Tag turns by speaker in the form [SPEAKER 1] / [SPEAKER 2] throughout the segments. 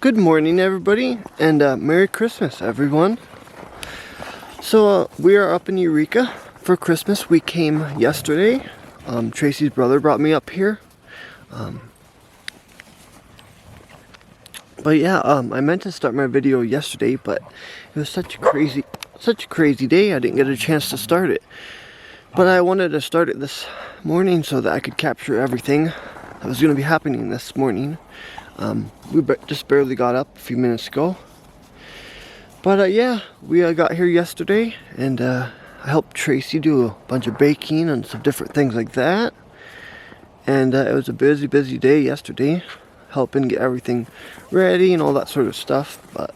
[SPEAKER 1] Good morning, everybody, and Merry Christmas, everyone. So we are up in Eureka for Christmas. We came yesterday. Tracy's brother brought me up here. But yeah, I meant to start my video yesterday, but it was such a crazy day. I didn't get a chance to start it. But I wanted to start it this morning so that I could capture everything that was going to be happening this morning. We just barely got up a few minutes ago. But yeah, we got here yesterday, and I helped Tracy do a bunch of baking and some different things like that. And it was a busy day yesterday, helping get everything ready and all that sort of stuff. But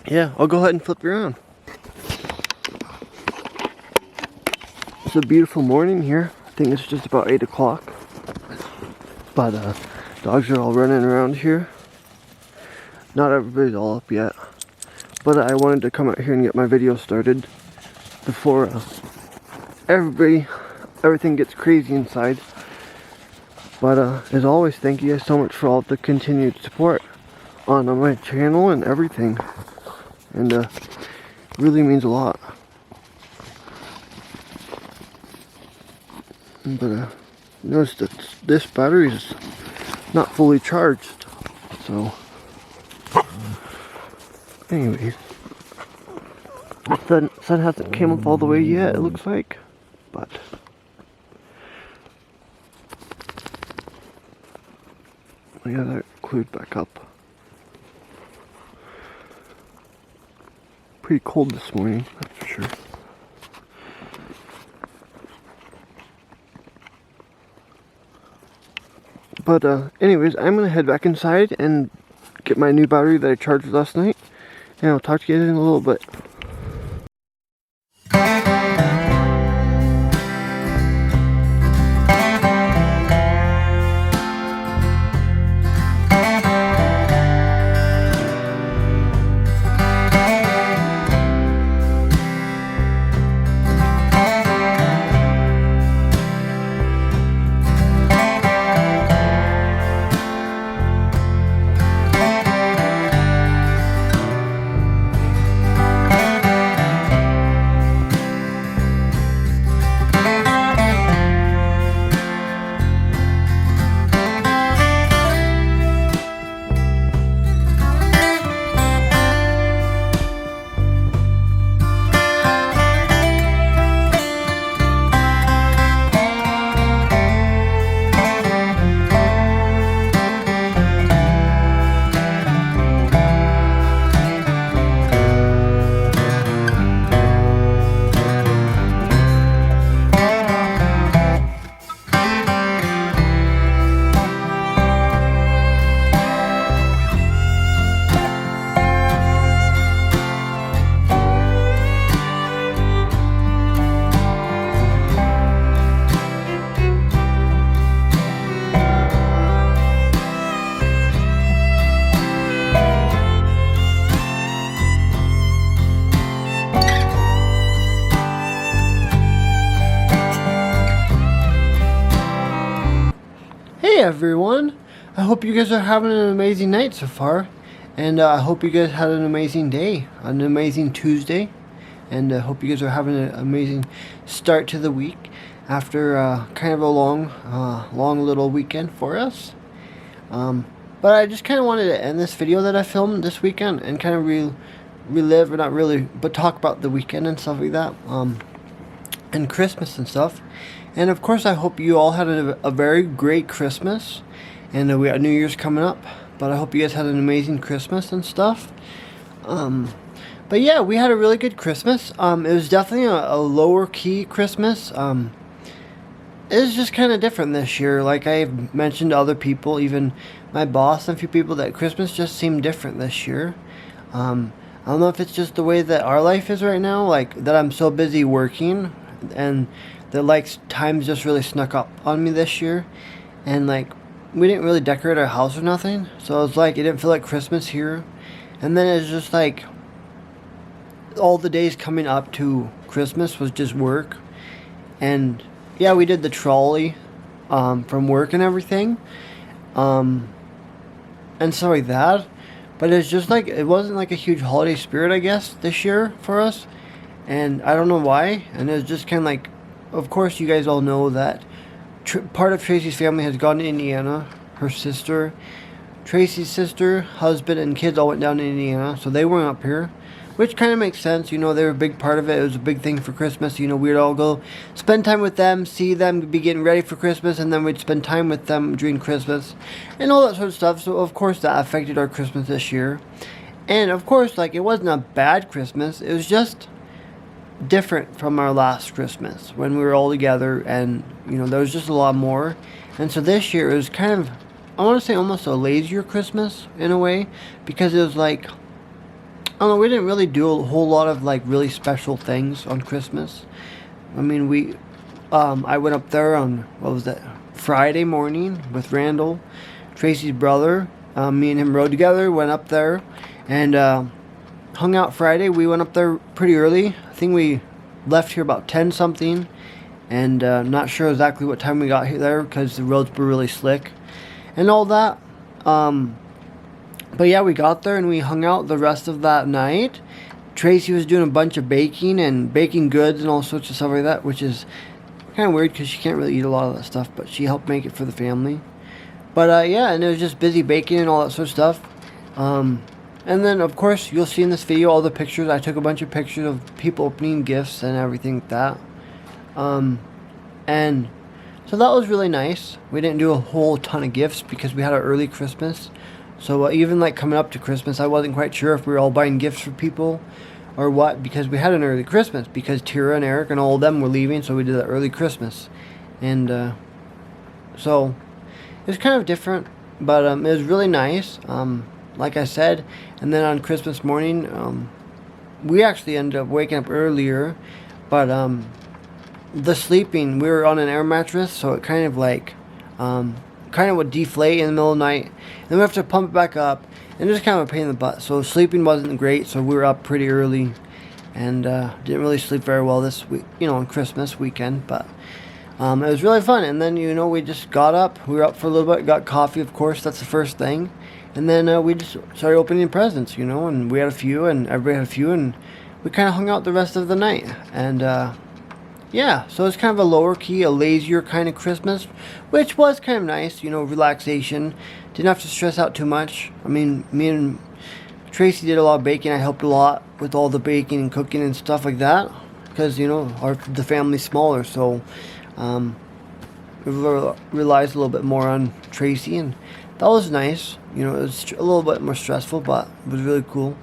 [SPEAKER 1] yeah, I'll go ahead and flip you around. It's a beautiful morning here. I think it's just about 8 o'clock. But dogs are all running around here. Not everybody's all up yet. But I wanted to come out here and get my video started before everything gets crazy inside. But as always, thank you guys so much for all the continued support on my channel and everything. And it really means a lot. But notice that this battery is not fully charged. So anyways, the sun hasn't came up all the way yet, it looks like. But I got that cleared back up. Pretty cold this morning, that's for sure. But anyways, I'm gonna head back inside and get my new battery that I charged last night, and I'll talk to you guys in a little bit. Hey everyone, I hope you guys are having an amazing night so far, and I hope you guys had an amazing day, an amazing Tuesday, and I hope you guys are having an amazing start to the week after kind of a long little weekend for us. But I just kind of wanted to end this video that I filmed this weekend and kind of relive, or not really, but talk about the weekend and stuff like that, and Christmas and stuff. And of course, I hope you all had a very great Christmas, and we got New Year's coming up. But I hope you guys had an amazing Christmas and stuff. But yeah, we had a really good Christmas. It was definitely a lower key Christmas. It was just kind of different this year. Like I've mentioned to other people, even my boss and a few people, that Christmas just seemed different this year. I don't know if it's just the way that our life is right now, like that I'm so busy working, and that like times just really snuck up on me this year, and like we didn't really decorate our house or nothing, so it was like it didn't feel like Christmas here. And then it's just like all the days coming up to Christmas was just work. And yeah, we did the trolley from work and everything. And and stuff like that. But it's just like it wasn't like a huge holiday spirit, I guess, this year for us, and I don't know why. And it's just kind of like, of course, you guys all know that part of Tracy's family has gone to Indiana. Her sister, Tracy's sister, husband, and kids all went down to Indiana, so they weren't up here, which kind of makes sense. You know, they were a big part of it. It was a big thing for Christmas. You know, we'd all go spend time with them, see them, be getting ready for Christmas, and then we'd spend time with them during Christmas and all that sort of stuff. So, of course, that affected our Christmas this year. And, of course, like, it wasn't a bad Christmas. It was just different from our last Christmas when we were all together, and, you know, there was just a lot more. And so this year it was kind of, I want to say, almost a lazier Christmas in a way, because it was like, I don't know, we didn't really do a whole lot of like really special things on Christmas. I mean, I went up there on, what was that, Friday morning with Randall, Tracy's brother. Me and him rode together, went up there, and hung out Friday. We went up there pretty early. I think we left here about 10 something, and not sure exactly what time we got here there because the roads were really slick and all that. But yeah, we got there and we hung out the rest of that night. Tracy was doing a bunch of baking and baking goods and all sorts of stuff like that, which is kind of weird because she can't really eat a lot of that stuff, but she helped make it for the family. But yeah, and it was just busy baking and all that sort of stuff. And then, of course, you'll see in this video all the pictures. I took a bunch of pictures of people opening gifts and everything like that. And so that was really nice. We didn't do a whole ton of gifts because we had an early Christmas. So even like coming up to Christmas, I wasn't quite sure if we were all buying gifts for people or what, because we had an early Christmas because Tira and Eric and all of them were leaving, so we did an early Christmas. And so it was kind of different, but it was really nice. Like I said, and then on Christmas morning, we actually ended up waking up earlier, but the sleeping, we were on an air mattress, so it kind of like would deflate in the middle of the night, and then we have to pump it back up, and it was kind of a pain in the butt. So sleeping wasn't great, so we were up pretty early, and didn't really sleep very well this week, you know, on Christmas weekend, but it was really fun. And then, you know, we just got up, we were up for a little bit, got coffee, of course, that's the first thing. And then we just started opening presents, you know, and we had a few, and everybody had a few, and we kind of hung out the rest of the night. And yeah, so it's kind of a lower key, a lazier kind of Christmas, which was kind of nice, you know, relaxation. Didn't have to stress out too much. I mean, me and Tracy did a lot of baking. I helped a lot with all the baking and cooking and stuff like that, because, you know, the family's smaller, so we relies a little bit more on Tracy, and that was nice. You know, it was a little bit more stressful, but it was really cool.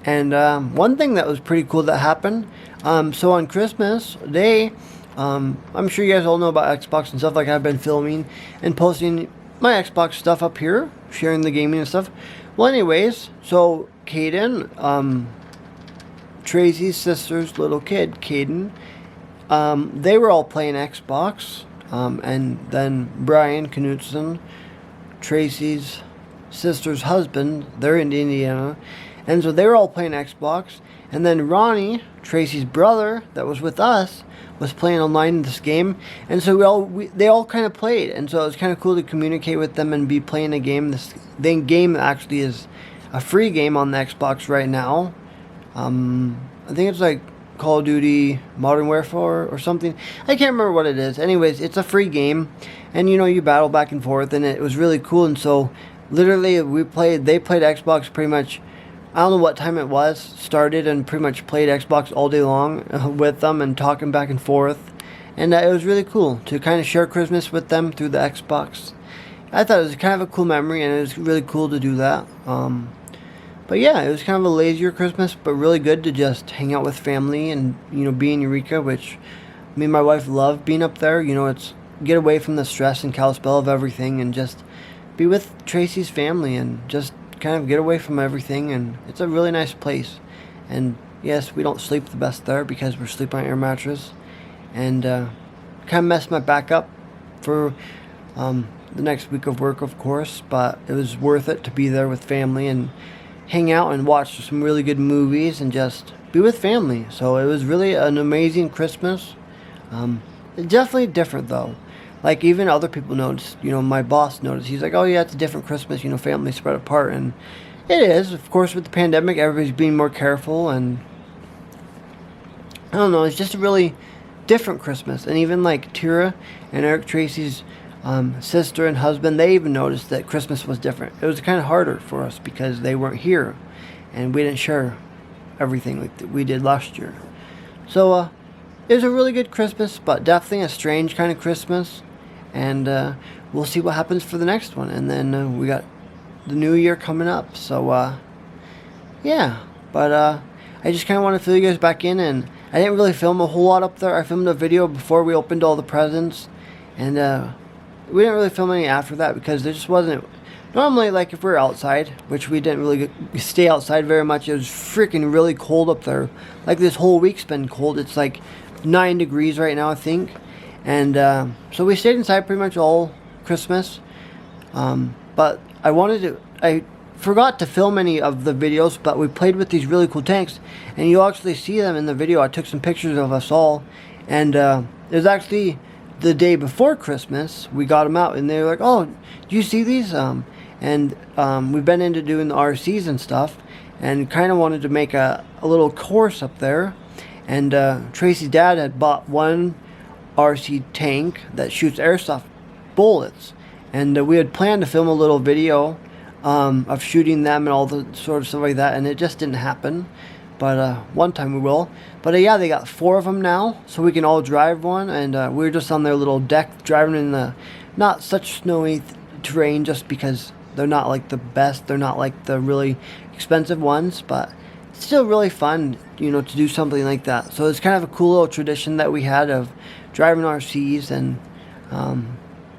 [SPEAKER 1] And one thing that was pretty cool that happened, so on Christmas Day, I'm sure you guys all know about Xbox and stuff. Like, I've been filming and posting my Xbox stuff up here, sharing the gaming and stuff. Well, anyways, so Caden, Tracy's sister's little kid, Caden, they were all playing Xbox, and then Brian Knutson, Tracy's sister's husband, they're in Indiana, and so they were all playing Xbox. And then Ronnie, Tracy's brother, that was with us, was playing online in this game, and so they all kind of played, and so it was kind of cool to communicate with them and be playing a game. The game actually is a free game on the Xbox right now. I think it's like Call of Duty Modern Warfare or something. I can't remember what it is. Anyways, it's a free game, and you know, you battle back and forth, and it was really cool. And so literally they played Xbox pretty much, I don't know what time it was, started and pretty much played Xbox all day long with them and talking back and forth. And it was really cool to kind of share Christmas with them through the Xbox. I thought it was kind of a cool memory, and it was really cool to do that. But yeah, it was kind of a lazier Christmas, but really good to just hang out with family and, you know, be in Eureka, which me and my wife love being up there. You know, it's get away from the stress and Kalispell of everything and just be with Tracy's family and just kind of get away from everything. And it's a really nice place. And yes, we don't sleep the best there because we're sleeping on air mattress, and kind of messed my back up for the next week of work, of course, but it was worth it to be there with family and hang out and watch some really good movies and just be with family. So it was really an amazing Christmas. Definitely different though. like even other people noticed. You know, my boss noticed. He's like, oh yeah, it's a different Christmas. You know, family spread apart, and it is. Of course, with the pandemic, everybody's being more careful, and I don't know. It's just a really different Christmas. And even like Tira and Eric Tracy's sister and husband, they even noticed that Christmas was different. It was kind of harder for us because they weren't here, and we didn't share everything like that we did last year. So it was a really good Christmas, but definitely a strange kind of Christmas. And we'll see what happens for the next one. And then we got the new year coming up. So yeah, but I just kind of want to fill you guys back in. And I didn't really film a whole lot up there. I filmed a video before we opened all the presents, and we didn't really film any after that because there just wasn't. Normally, like if we're outside, which we didn't really stay outside very much, it was freaking really cold up there. Like this whole week's been cold. It's like 9 degrees right now, I think. And so we stayed inside pretty much all Christmas. But I forgot to film any of the videos, but we played with these really cool tanks. And you'll actually see them in the video. I took some pictures of us all. And it was actually the day before Christmas. We got them out, and they were like, oh, do you see these? And we've been into doing the RCs and stuff, and kind of wanted to make a little course up there. And Tracy's dad had bought one RC tank that shoots airsoft bullets, and we had planned to film a little video of shooting them and all the sort of stuff like that, and it just didn't happen. But one time we will. But yeah, they got 4 of them now, so we can all drive one. And we were just on their little deck driving in the not such snowy terrain, just because they're not like the best. They're not like the really expensive ones, but it's still really fun, you know, to do something like that. So it's kind of a cool little tradition that we had of driving RCs, and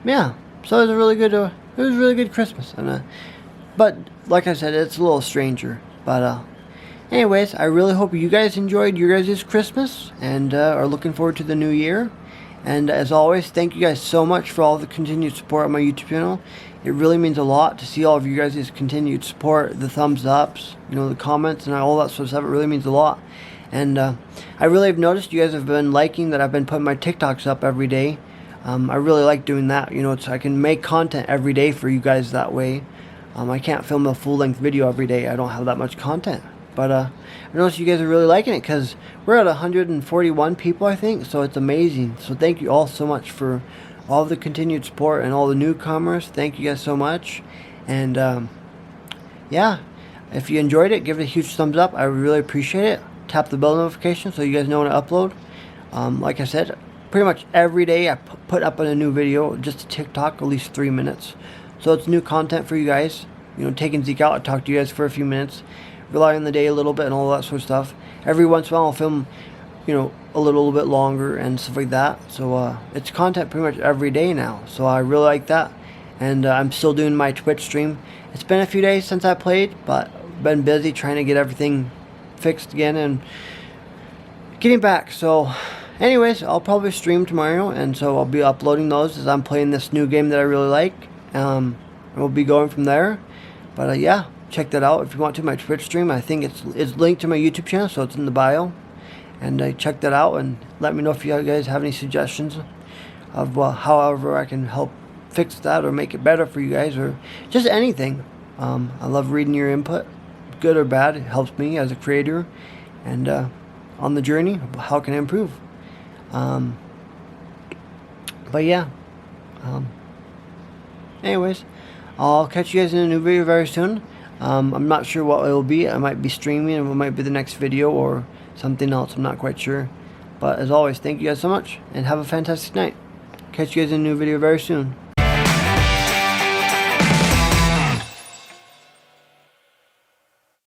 [SPEAKER 1] yeah. So it was a really good Christmas. And but like I said, it's a little stranger. But anyways, I really hope you guys enjoyed your guys' Christmas and are looking forward to the new year. And as always, thank you guys so much for all the continued support on my YouTube channel. It really means a lot to see all of you guys' continued support, the thumbs ups, you know, the comments and all that sort of stuff. It really means a lot. And I really have noticed you guys have been liking that I've been putting my TikToks up every day. I really like doing that. You know, I can make content every day for you guys that way. I can't film a full-length video every day. I don't have that much content. But I noticed you guys are really liking it because we're at 141 people, I think. So it's amazing. So thank you all so much for all the continued support and all the newcomers. Thank you guys so much. And yeah, if you enjoyed it, give it a huge thumbs up. I really appreciate it. Tap the bell notification so you guys know when I upload. Like I said, pretty much every day I put up a new video, just a TikTok, at least 3 minutes. So it's new content for you guys. You know, taking Zeke out, I talk to you guys for a few minutes, rely on the day a little bit and all that sort of stuff. Every once in a while I'll film, you know, a little bit longer and stuff like that. So it's content pretty much every day now. So I really like that. And I'm still doing my Twitch stream. It's been a few days since I played, but been busy trying to get everything fixed again and getting back. So anyways, I'll probably stream tomorrow, and so I'll be uploading those as I'm playing this new game that I really like. And we'll be going from there. But yeah, check that out if you want to. My Twitch stream, I think it's linked to my YouTube channel, so it's in the bio. And check that out and let me know if you guys have any suggestions of however I can help fix that or make it better for you guys, or just anything. I love reading your input, good or bad. It helps me as a creator, and on the journey, how can I improve? But yeah, anyways, I'll catch you guys in a new video very soon. I'm not sure what it will be. I might be streaming, and it might be the next video or something else. I'm not quite sure. But as always, thank you guys so much, and have a fantastic night. Catch you guys in a new video very soon.